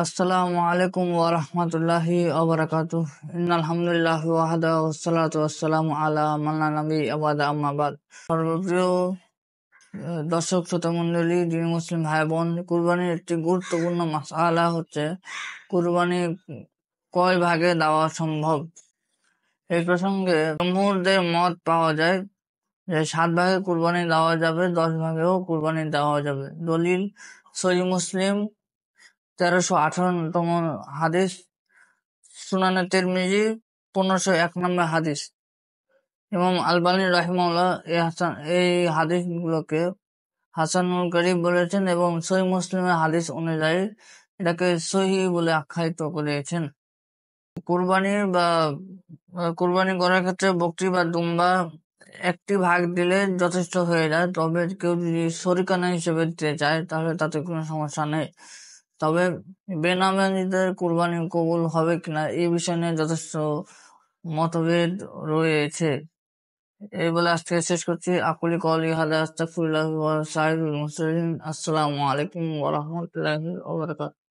আসসালামু আলাইকুম ওয়া রাহমাতুল্লাহি ওয়া বারাকাতুহু। ইন্নাল হামদুলিল্লাহি ওয়াহদাহু ওয়াসসালাতু ওয়াসসালামু আলা মান লা নাবিয়্যা বা'দা আম্মা বা'দ। সর্বপ্রিয় দর্শক শ্রোতা মণ্ডলী, যিনি মুসলিম ভাই বোন, কুরবানির একটি গুরুত্বপূর্ণ মাসআলা হচ্ছে কুরবানি কয় ভাগে দেওয়া সম্ভব। এই প্রসঙ্গে জমহুরদের মত পাওয়া যায় যে 7 ভাগে কুরবানি দেওয়া যাবে, 10 ভাগেও কুরবানি দেওয়া যাবে। দলিল সহিহ মুসলিম 1358তম হাদিস, সুনানে তিরমিজি 1501 নম্বর হাদিস। ইমাম আলবানী রাহিমাহুল্লাহ এই হাদিসগুলোকে হাসানুল গরীব বলেছেন এবং সহিহ মুসলিমের হাদিস অনুযায়ী এটাকে সহিহ বলে আখ্যায়িত করেছেন। কুরবানি করার ক্ষেত্রে বকরি বা দুম্বা একটি ভাগ দিলে যথেষ্ট হয়ে যায়। তবে কেউ যদি শরিকানা হিসেবে দিতে চায় তাহলে তাতে কোনো সমস্যা নেই। তবে বেনামাজিদের কুরবানি কবুল হবে কিনা এই বিষয় নিয়ে যথেষ্ট মতভেদ রয়েছে। এই বলে আজকে শেষ করছি। আকুলি কওলি হাদা আস্তাগফিরুল্লাহ ওয়া সাইয়িদুল মুরসালিন। আসসালামু আলাইকুম ওয়া রাহমাতুল্লাহি ওয়া বারাকাতুহু।